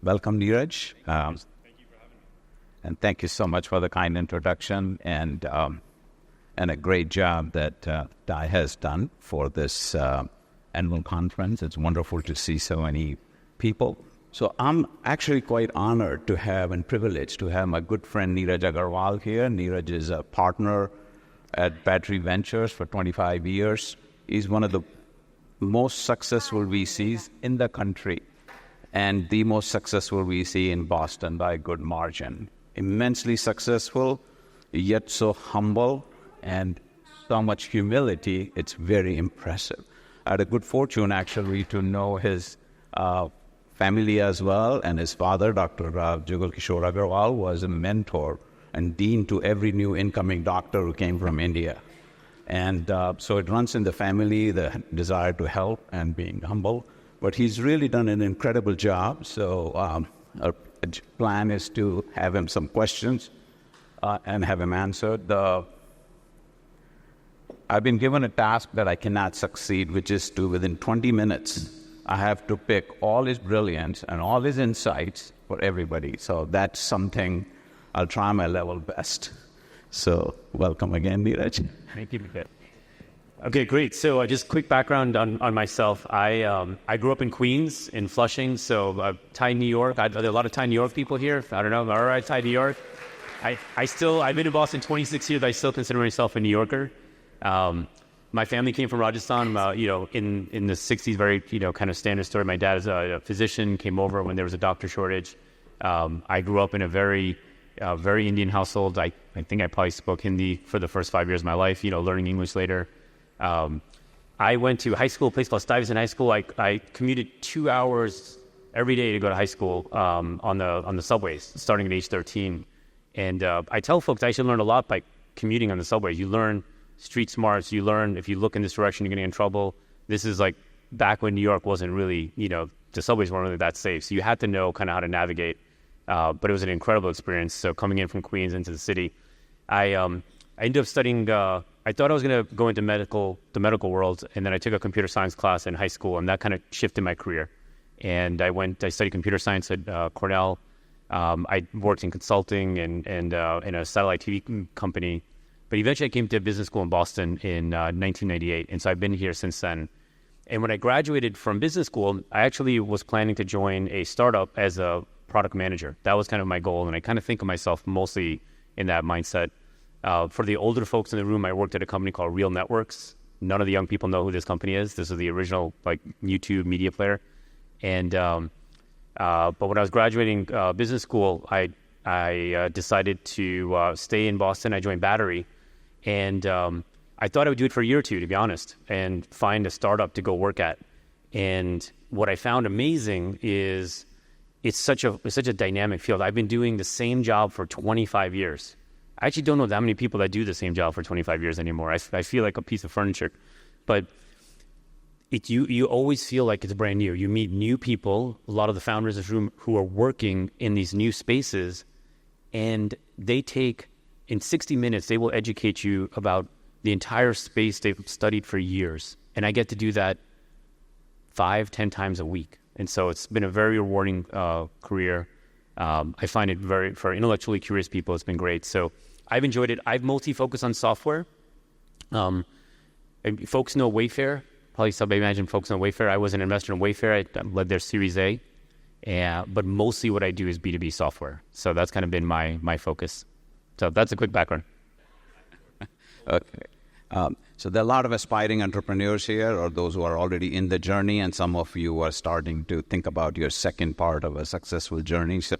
welcome, Neeraj. Thank you for having me. And thank you so much for the kind introduction and a great job that Ti has done for this annual conference. It's wonderful to see so many people. So I'm actually quite honored to have and privileged to have my good friend Neeraj Agrawal here. Neeraj is a partner at Battery Ventures for 25 years. He's one of the most successful VCs in the country and the most successful VC in Boston by a good margin. Immensely successful, yet so humble and so much humility. It's very impressive. I had a good fortune actually to know his family as well, and his father, Dr. Jugal Kishore Agrawal, was a mentor and dean to every new incoming doctor who came from India. And so it runs in the family, the desire to help and being humble. But he's really done an incredible job. So our plan is to have him some questions and have him answered. I've been given a task that I cannot succeed, which is to, within 20 minutes, I have to pick all his brilliance and all his insights for everybody. So that's something I'll try my level best. So welcome again, Neeraj. Thank you, Mukesh. Okay, great. So just quick background on myself. I grew up in Queens, in Flushing, so Ti, New York. There are a lot of Ti, New York people here. I don't know. All right, Ti, New York. I've been in Boston 26 years. I still consider myself a New Yorker. My family came from Rajasthan, in the 60s, very, kind of standard story. My dad is a physician, came over when there was a doctor shortage. I grew up in a very Indian household. I think I probably spoke Hindi for the first 5 years of my life, learning English later. I went to high school, a place called Stuyvesant High School. I commuted 2 hours every day to go to high school on the subways, starting at age 13. And I tell folks I actually learned a lot by commuting on the subways. You learn street smarts. You learn if you look in this direction, you're going to get in trouble. This is like back when New York wasn't really, the subways weren't really that safe. So you had to know kind of how to navigate. But it was an incredible experience. So coming in from Queens into the city, I ended up studying. I thought I was going to go into the medical world, and then I took a computer science class in high school, and that kind of shifted my career. And I studied computer science at Cornell. I worked in consulting and in a satellite TV company. But eventually I came to business school in Boston in 1998, and so I've been here since then. And when I graduated from business school, I actually was planning to join a startup as a product manager. That was kind of my goal, and I kind of think of myself mostly in that mindset. For the older folks in the room, I worked at a company called Real Networks. None of the young people know who this company is. This is the original YouTube media player. And but when I was graduating business school, I decided to stay in Boston. I joined Battery. And I thought I would do it for a year or two, to be honest, and find a startup to go work at. And what I found amazing is it's such a dynamic field. I've been doing the same job for 25 years. I actually don't know that many people that do the same job for 25 years anymore. I feel like a piece of furniture. But you always feel like it's brand new. You meet new people, a lot of the founders of this room who are working in these new spaces, and they take... in 60 minutes, they will educate you about the entire space they've studied for years. And I get to do that 5-10 times a week. And so it's been a very rewarding career. I find it for intellectually curious people, it's been great. So I've enjoyed it. I've multi-focused on software. Folks know Wayfair. Probably some imagine folks know Wayfair. I was an investor in Wayfair. I led their Series A. But mostly what I do is B2B software. So that's kind of been my focus. So that's a quick background. Okay. So there are a lot of aspiring entrepreneurs here, or those who are already in the journey, and some of you are starting to think about your second part of a successful journey. So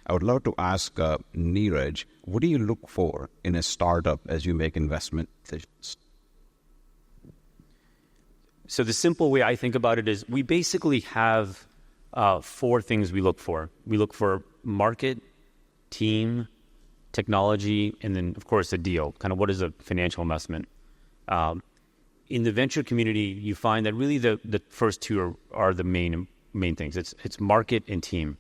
I would love to ask Neeraj, what do you look for in a startup as you make investment decisions? So the simple way I think about it is we basically have 4 things we look for. We look for market, team, technology, and then, of course, a deal. Kind of what is a financial investment? In the venture community, you find that really the first 2 are the main things. It's market and team.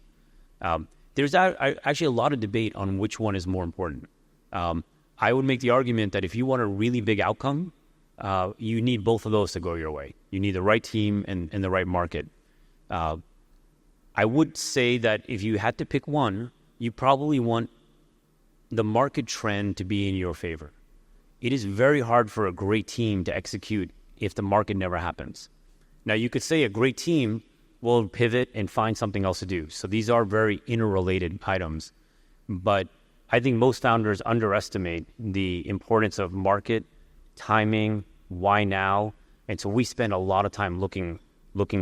There's actually a lot of debate on which one is more important. I would make the argument that if you want a really big outcome, you need both of those to go your way. You need the right team and the right market. I would say that if you had to pick one, you probably want the market trend to be in your favor. It is very hard for a great team to execute if the market never happens. Now, you could say a great team will pivot and find something else to do. So these are very interrelated items. But I think most founders underestimate the importance of market, timing, why now. And so we spend a lot of time looking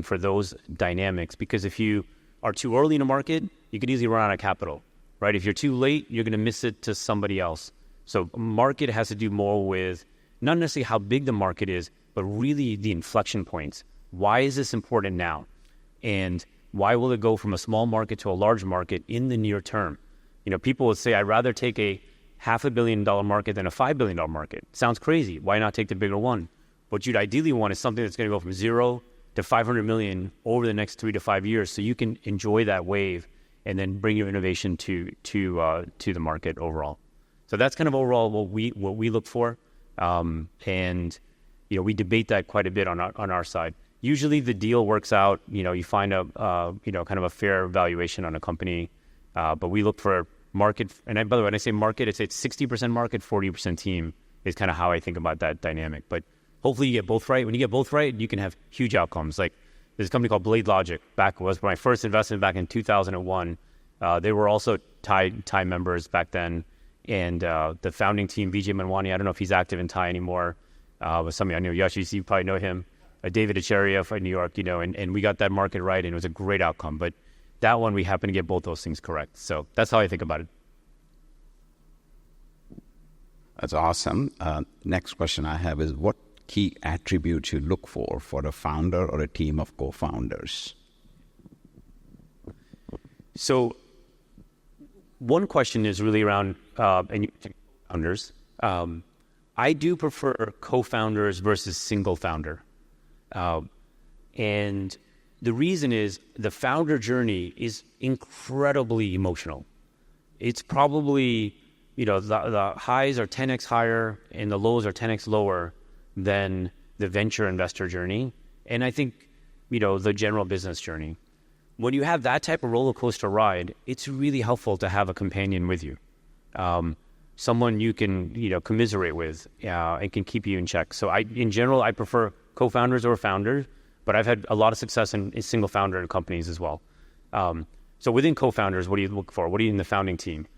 for those dynamics, because if you are too early in a market, you could easily run out of capital, right? If you're too late, you're going to miss it to somebody else. So market has to do more with not necessarily how big the market is, but really the inflection points. Why is this important now? And why will it go from a small market to a large market in the near term? You know, people would say, I'd rather take a $500 million market than a $5 billion market. Sounds crazy. Why not take the bigger one? What you'd ideally want is something that's going to go from 0 to 500 million over the next 3 to 5 years, so you can enjoy that wave and then bring your innovation to the market overall. So that's kind of overall what we look for, and you know, we debate that quite a bit on our side. Usually the deal works out. You know, you find a kind of a fair valuation on a company, but we look for market. And by the way, when I say market, it's 60% market, 40% team is kind of how I think about that dynamic. But hopefully you get both right. When you get both right, you can have huge outcomes. Like there's a company called Blade Logic. Was my first investment back in 2001. They were also TiE members back then. And the founding team, Vijay Manwani, I don't know if he's active in TiE anymore, was somebody I know. Yashish, you probably know him. David Acharya from New York, you know, and we got that market right, and it was a great outcome. But that one, we happened to get both those things correct. So that's how I think about it. That's awesome. Next question I have is, what key attributes you look for a founder or a team of co-founders? So one question is really around founders. I do prefer co-founders versus single founder. And the reason is the founder journey is incredibly emotional. It's probably, you know, the highs are 10x higher and the lows are 10x lower than the venture investor journey. And I think, you know, the general business journey. When you have that type of roller coaster ride, it's really helpful to have a companion with you. Someone you can, you know, commiserate with and can keep you in check. So in general, I prefer co-founders or founders, but I've had a lot of success in single founder companies as well. So within co-founders, what do you look for? What do you in the founding team?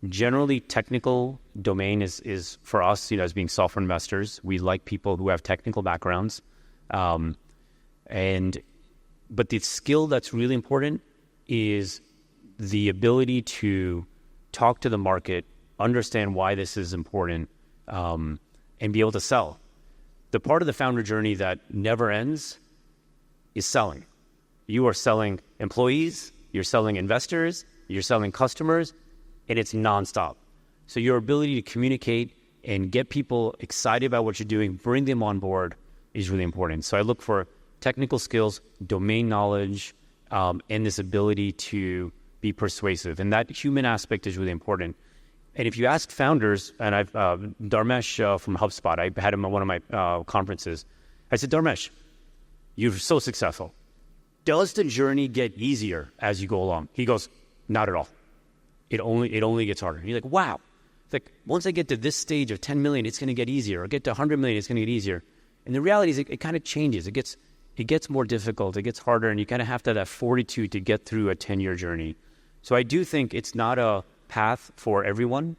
Generally, technical domain is for us, you know, as being software investors. We like people who have technical backgrounds. But the skill that's really important is the ability to talk to the market, understand why this is important, and be able to sell. The part of the founder journey that never ends is selling. You are selling employees, you're selling investors, you're selling customers, and it's nonstop. So your ability to communicate and get people excited about what you're doing, bring them on board, is really important. So I look for technical skills, domain knowledge, and this ability to be persuasive. And that human aspect is really important. And if you ask founders, and I've Dharmesh from HubSpot, I had him at one of my conferences. I said, Dharmesh, you're so successful. Does the journey get easier as you go along? He goes, not at all. It only gets harder. And you're like, wow. It's like, once I get to this stage of 10 million, it's going to get easier. Or get to 100 million, it's going to get easier. And the reality is it kind of changes. It gets more difficult. It gets harder. And you kind of have to have that fortitude to get through a 10-year journey. So I do think it's not a path for everyone,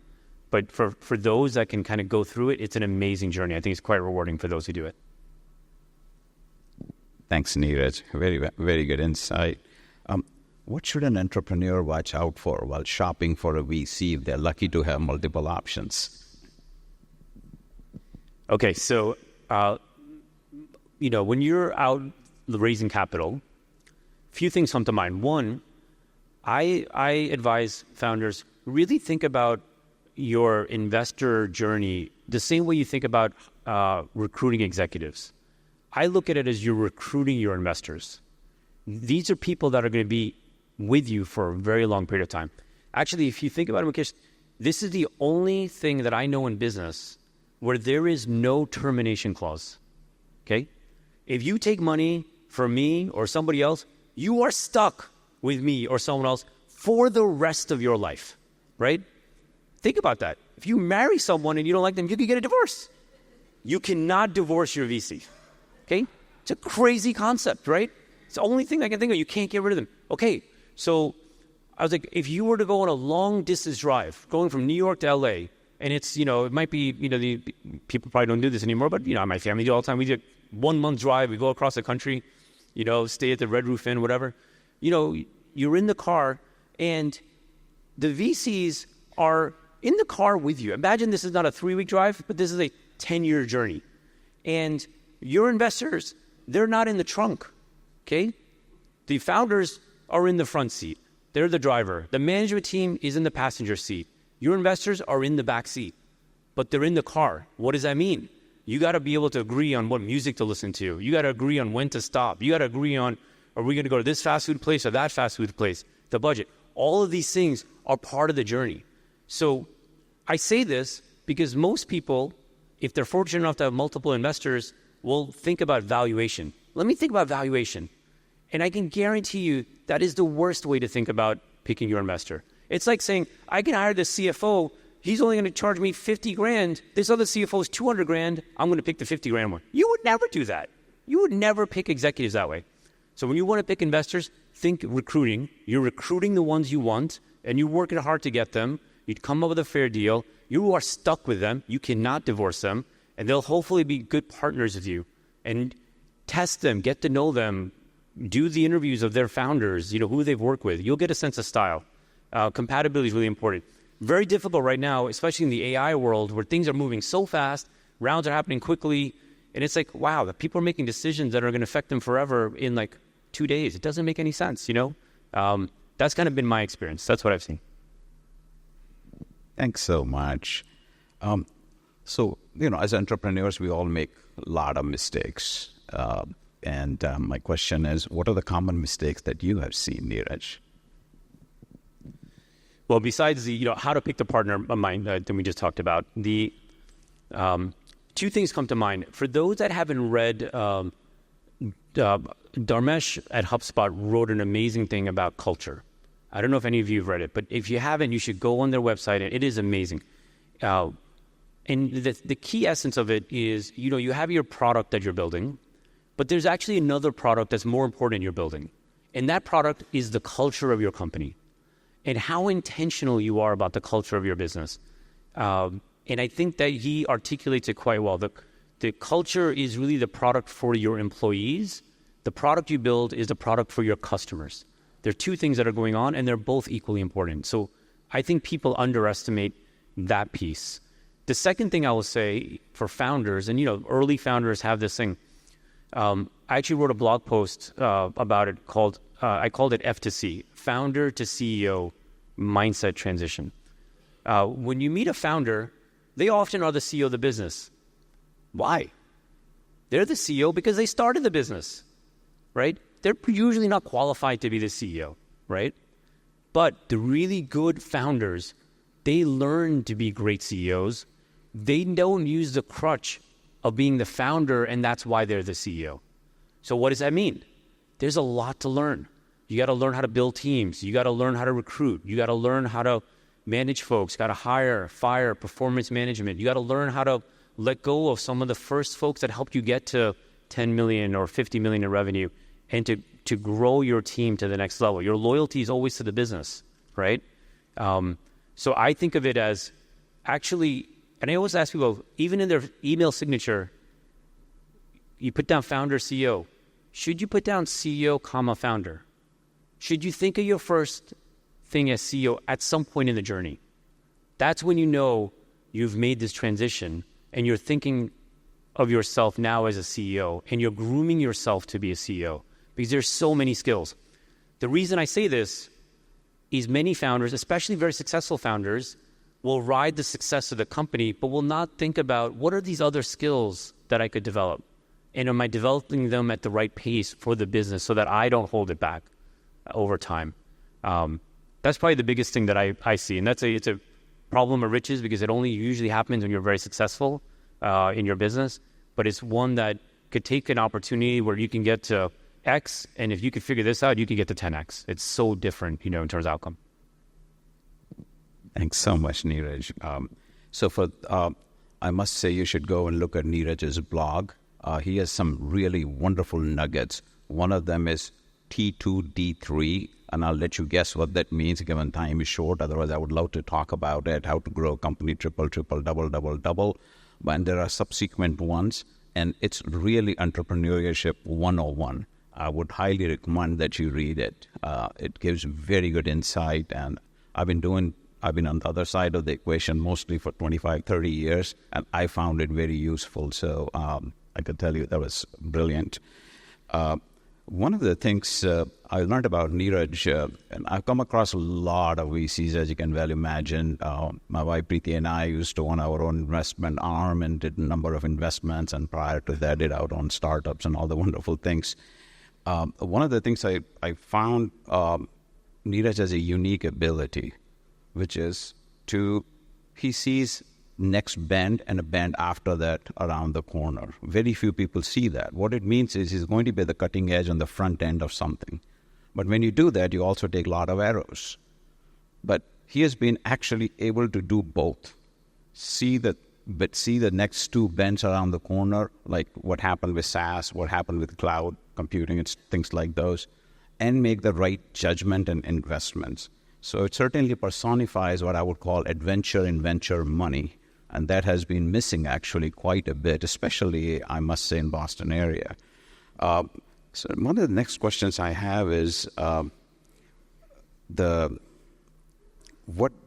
but for those that can kind of go through it, it's an amazing journey. I think it's quite rewarding for those who do it. Thanks, Neeraj. Very, very good insight. What should an entrepreneur watch out for while shopping for a VC if they're lucky to have multiple options? Okay, so you know, when you're out raising capital, a few things come to mind. One, I advise founders, really think about your investor journey the same way you think about recruiting executives. I look at it as you're recruiting your investors. These are people that are going to be with you for a very long period of time. Actually, if you think about it, Mukesh, this is the only thing that I know in business where there is no termination clause. Okay? If you take money from me or somebody else, you are stuck with me or someone else for the rest of your life, right? Think about that. If you marry someone and you don't like them, you can get a divorce. You cannot divorce your VC, okay? It's a crazy concept, right? It's the only thing I can think of. You can't get rid of them. Okay, so I was like, if you were to go on a long distance drive, going from New York to LA, and it's, it might be, the people probably don't do this anymore, but, my family do all the time. We do a 1 month drive. We go across the country, stay at the Red Roof Inn, whatever. You're in the car, and the VCs are in the car with you. Imagine this is not a 3-week drive, but this is a 10-year journey. And your investors, they're not in the trunk, okay? The founders are in the front seat. They're the driver. The management team is in the passenger seat. Your investors are in the back seat, but they're in the car. What does that mean? You got to be able to agree on what music to listen to. You got to agree on when to stop. You got to agree on, are we going to go to this fast food place or that fast food place? The budget. All of these things are part of the journey. So I say this because most people, if they're fortunate enough to have multiple investors, will think about valuation. Let me think about valuation. And I can guarantee you that is the worst way to think about picking your investor. It's like saying, I can hire the CFO. He's only going to charge me 50 grand. This other CFO is 200 grand. I'm going to pick the 50 grand one. You would never do that. You would never pick executives that way. So when you want to pick investors, think recruiting. You're recruiting the ones you want, and you're working hard to get them. You'd come up with a fair deal. You are stuck with them. You cannot divorce them, and they'll hopefully be good partners with you. And test them, get to know them, do the interviews of their founders, who they've worked with. You'll get a sense of style. Compatibility is really important. Very difficult right now, especially in the AI world where things are moving so fast, rounds are happening quickly, and it's like, wow, the people are making decisions that are going to affect them forever in 2 days. It doesn't make any sense, That's kind of been my experience. That's what I've seen. Thanks so much. So, as entrepreneurs, we all make a lot of mistakes. And my question is, what are the common mistakes that you have seen, Neeraj? Well, besides the, how to pick the partner of mine that we just talked about, the two things come to mind. For those that haven't read, Dharmesh at HubSpot wrote an amazing thing about culture. I don't know if any of you have read it, but if you haven't, you should go on their website, and it is amazing. And the key essence of it is, you have your product that you're building, but there's actually another product that's more important you're building. And that product is the culture of your company and how intentional you are about the culture of your business. And I think that he articulates it quite well. The culture is really the product for your employees. The product you build is the product for your customers. There are two things that are going on, and they're both equally important. So I think people underestimate that piece. The second thing I will say for founders, and early founders have this thing. I actually wrote a blog post about it called, I called it F to C, Founder to CEO Mindset Transition. When you meet a founder, they often are the CEO of the business. Why? They're the CEO because they started the business, right? They're usually not qualified to be the CEO, right? But the really good founders, they learn to be great CEOs. They don't use the crutch of being the founder, and that's why they're the CEO. So what does that mean? There's a lot to learn. You got to learn how to build teams. You got to learn how to recruit. You got to learn how to manage folks. Got to hire, fire, performance management. You got to learn how to let go of some of the first folks that helped you get to 10 million or 50 million in revenue, and to grow your team to the next level. Your loyalty is always to the business, right? So I think of it as actually, and I always ask people, even in their email signature, you put down founder, CEO. Should you put down CEO, comma, founder? Should you think of your first thing as CEO at some point in the journey? That's when you know you've made this transition and you're thinking of yourself now as a CEO, and you're grooming yourself to be a CEO, because there's so many skills. The reason I say this is many founders, especially very successful founders, will ride the success of the company, but will not think about what are these other skills that I could develop? And am I developing them at the right pace for the business so that I don't hold it back over time? That's probably the biggest thing that I see. And it's a problem of riches, because it only usually happens when you're very successful in your business. But it's one that could take an opportunity where you can get to X, and if you could figure this out, you can get to 10X. It's so different, in terms of outcome. Thanks so much, Neeraj. I must say you should go and look at Neeraj's blog. He has some really wonderful nuggets. One of them is T2D3, and I'll let you guess what that means given time is short. Otherwise, I would love to talk about it, how to grow a company triple, double. And there are subsequent ones, and it's really entrepreneurship 101. I would highly recommend that you read it. It gives very good insight, and I've been on the other side of the equation mostly for 25, 30 years, and I found it very useful. So I could tell you that was brilliant. One of the things I learned about Neeraj, and I've come across a lot of VCs, as you can well imagine. My wife Preeti and I used to own our own investment arm and did a number of investments, and prior to that did our own startups and all the wonderful things. One of the things I found Neeraj has a unique ability, which is he sees next bend and a bend after that around the corner. Very few people see that. What it means is he's going to be at the cutting edge on the front end of something. But when you do that, you also take a lot of arrows. But he has been actually able to do both. See the next two bends around the corner, like what happened with SaaS, what happened with cloud computing, and things like those, and make the right judgment and investments. So it certainly personifies what I would call adventure in venture money. And that has been missing actually quite a bit, especially, I must say, in Boston area. So one of the next questions I have is what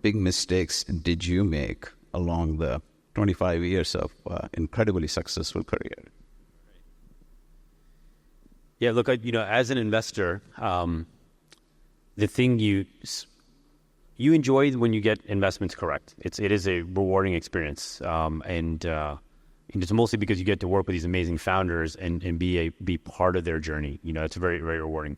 big mistakes did you make along the 25 years of incredibly successful career? Yeah, look, as an investor, the thing you enjoy when you get investments correct. It is a rewarding experience, and it's mostly because you get to work with these amazing founders and be part of their journey. It's very, very rewarding.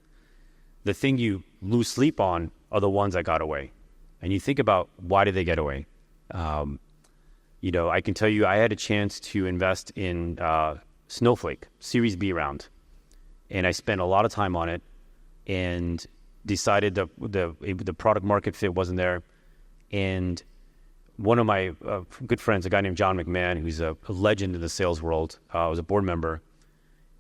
The thing you lose sleep on are the ones that got away, and you think about why did they get away. I can tell you I had a chance to invest in Snowflake Series B round, and I spent a lot of time on it, and decided the product market fit wasn't there. And one of my good friends, a guy named John McMahon, who's a legend in the sales world, was a board member.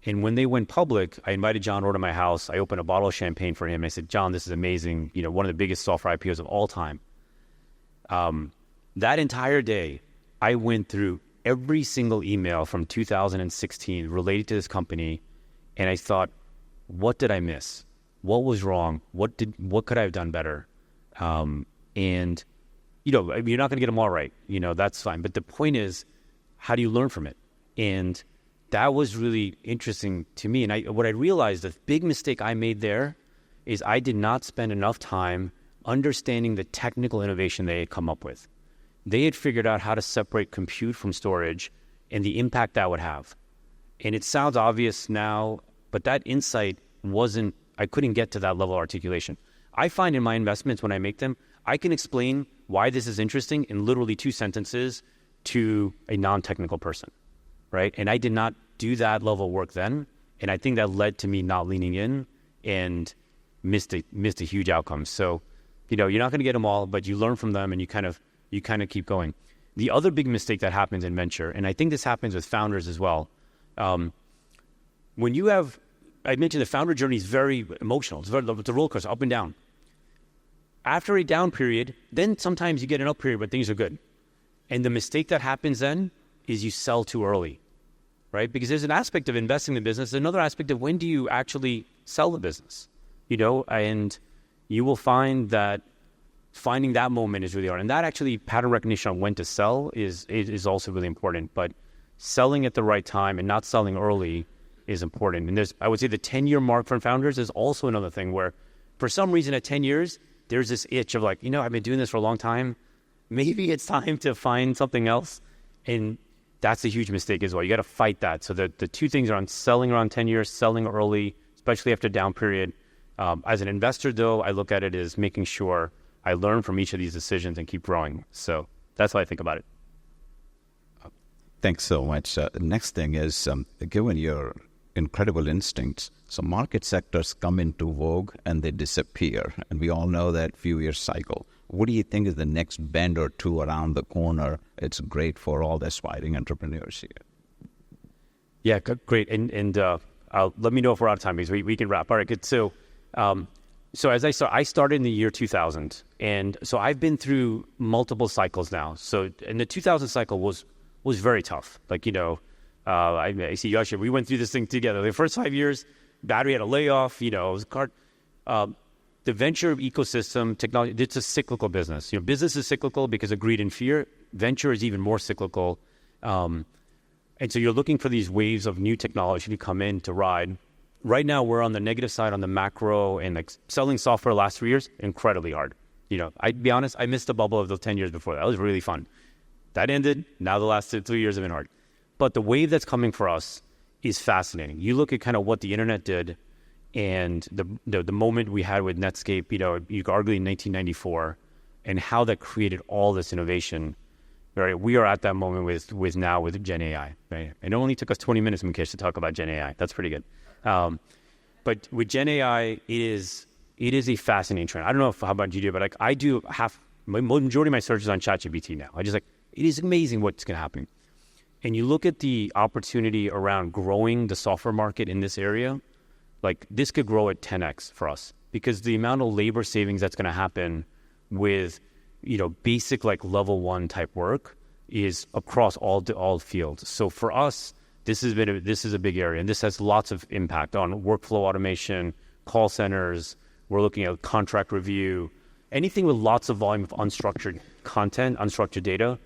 And when they went public, I invited John over to my house. I opened a bottle of champagne for him. And I said, John, this is amazing. One of the biggest software IPOs of all time. That entire day, I went through every single email from 2016 related to this company. And I thought, what did I miss? What was wrong? What could I have done better? And you're not going to get them all right. That's fine. But the point is, how do you learn from it? And that was really interesting to me. And what I realized, the big mistake I made there is I did not spend enough time understanding the technical innovation they had come up with. They had figured out how to separate compute from storage and the impact that would have. And it sounds obvious now, but that insight I couldn't get to that level of articulation. I find in my investments when I make them, I can explain why this is interesting in literally 2 sentences to a non-technical person, right? And I did not do that level of work then. And I think that led to me not leaning in and missed a huge outcome. So, you're not going to get them all, but you learn from them and you kind of keep going. The other big mistake that happens in venture, and I think this happens with founders as well, I mentioned the founder journey is very emotional. It's a roller coaster, up and down. After a down period, then sometimes you get an up period, but things are good. And the mistake that happens then is you sell too early, right? Because there's an aspect of investing in the business, another aspect of when do you actually sell the business, and you will find that finding that moment is really hard. And that actually pattern recognition on when to sell is also really important. But selling at the right time and not selling early is important. And I would say the 10-year mark for founders is also another thing where for some reason at 10 years, there's this itch of like, I've been doing this for a long time. Maybe it's time to find something else. And that's a huge mistake as well. You got to fight that. So the 2 things are on selling around 10 years, selling early, especially after a down period. As an investor though, I look at it as making sure I learn from each of these decisions and keep growing. So that's how I think about it. Thanks so much. The next thing is, given your incredible instincts. So market sectors come into vogue and they disappear. And we all know that few-year cycle. What do you think is the next bend or two around the corner? It's great for all the aspiring entrepreneurs here. Yeah, great. And let me know if we're out of time because we can wrap. All right, good. So as I started in the year 2000. And so I've been through multiple cycles now. So and the 2000 cycle was very tough. Like, I see you actually, we went through this thing together. The first 5 years, battery had a layoff, it was the venture ecosystem, technology, it's a cyclical business. Business is cyclical because of greed and fear. Venture is even more cyclical. And so you're looking for these waves of new technology to come in to ride. Right now, we're on the negative side on the macro and like selling software the last 3 years, incredibly hard. I'd be honest, I missed the bubble of the 10 years before. That was really fun. That ended. Now the last 3 years have been hard. But the wave that's coming for us is fascinating. You look at kind of what the internet did and the moment we had with Netscape, you could argue in 1994, and how that created all this innovation. Right? We are at that moment with Gen AI. Right? It only took us 20 minutes, Mukesh, to talk about Gen AI. That's pretty good. But with Gen AI, it is a fascinating trend. I don't know how about you do, but like I do majority of my search is on ChatGPT now. It is amazing what's going to happen. And you look at the opportunity around growing the software market in this area, like this could grow at 10x for us because the amount of labor savings that's going to happen with, basic like level 1 type work is across all fields. So for us, this is a big area, and this has lots of impact on workflow automation, call centers. We're looking at contract review, anything with lots of volume of unstructured content, unstructured data.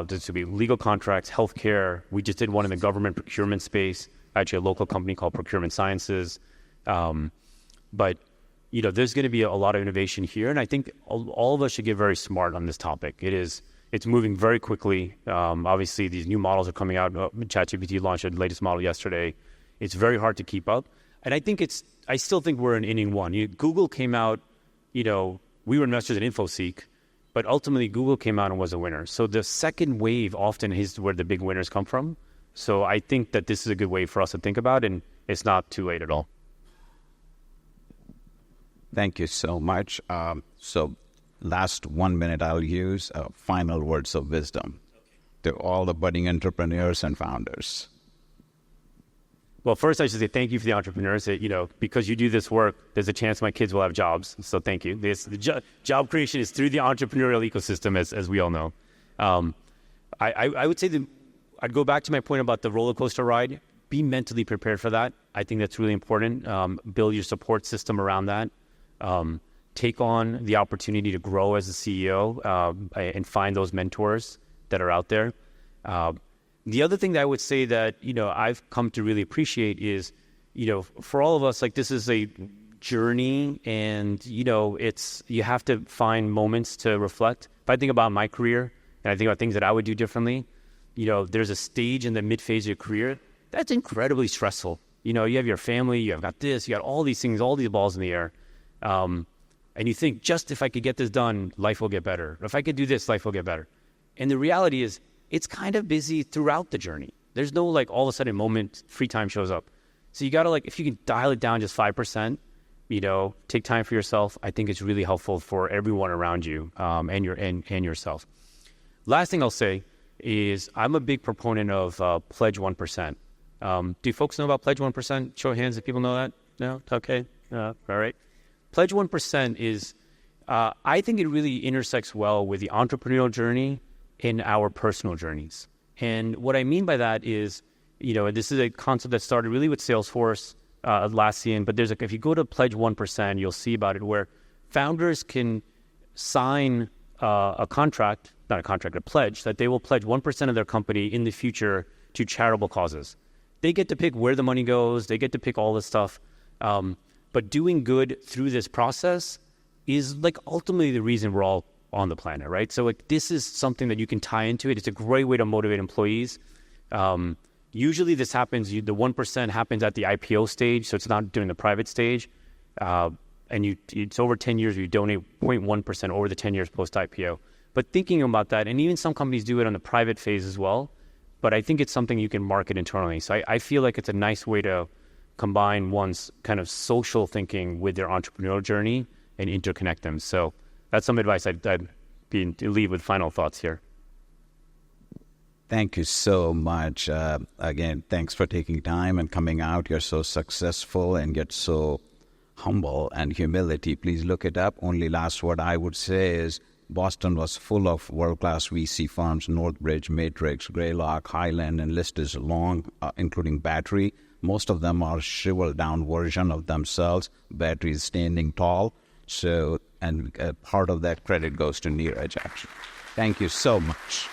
This would be legal contracts, healthcare. We just did one in the government procurement space, actually a local company called Procurement Sciences. But there's going to be a lot of innovation here, and I think all of us should get very smart on this topic. It's moving very quickly. Obviously, these new models are coming out. ChatGPT launched the latest model yesterday. It's very hard to keep up, and I still think we're in inning one. Google came out. We were investors in InfoSeek. But ultimately, Google came out and was a winner. So the second wave often is where the big winners come from. So I think that this is a good way for us to think about, and it's not too late at all. Thank you so much. So last 1 minute I'll use final words of wisdom to all the budding entrepreneurs and founders. Well, first I should say thank you for the entrepreneurs. Because you do this work, there's a chance my kids will have jobs. So thank you. The job creation is through the entrepreneurial ecosystem, as we all know. I would say that I'd go back to my point about the roller coaster ride. Be mentally prepared for that. I think that's really important. Build your support system around that. Take on the opportunity to grow as a CEO and find those mentors that are out there. The other thing that I would say that, I've come to really appreciate is, for all of us, like this is a journey and, you have to find moments to reflect. If I think about my career and I think about things that I would do differently, there's a stage in the mid phase of your career that's incredibly stressful. You have your family, you have got this, you got all these things, all these balls in the air. And you think, just if I could get this done, life will get better. If I could do this, life will get better. And the reality is, it's kind of busy throughout the journey. There's no all of a sudden moment free time shows up. So you got to if you can dial it down just 5%, take time for yourself. I think it's really helpful for everyone around you and yourself. Last thing I'll say is I'm a big proponent of Pledge 1%. Do folks know about Pledge 1%? Show of hands if people know that. No? Okay. All right. Pledge 1% is, I think it really intersects well with the entrepreneurial journey in our personal journeys. And what I mean by that is, this is a concept that started really with Salesforce, Atlassian, but if you go to Pledge 1%, you'll see about it where founders can sign a pledge that they will pledge 1% of their company in the future to charitable causes. They get to pick where the money goes. They get to pick all this stuff. But doing good through this process is ultimately the reason we're all on the planet, right? So this is something that you can tie into it. It's a great way to motivate employees. Usually this happens, the 1% happens at the IPO stage, so it's not during the private stage. And it's over 10 years, you donate 0.1% over the 10 years post-IPO. But thinking about that, and even some companies do it on the private phase as well, but I think it's something you can market internally. So I feel like it's a nice way to combine one's kind of social thinking with their entrepreneurial journey and interconnect them. So that's some advice I'd leave with final thoughts here. Thank you so much. Again, thanks for taking time and coming out. You're so successful and yet so humble and humility. Please look it up. Only last word I would say is Boston was full of world-class VC firms, Northbridge, Matrix, Greylock, Highland, and list is long, including Battery. Most of them are shriveled down version of themselves. Battery is standing tall. So, and part of that credit goes to Neeraj, actually. Thank you so much.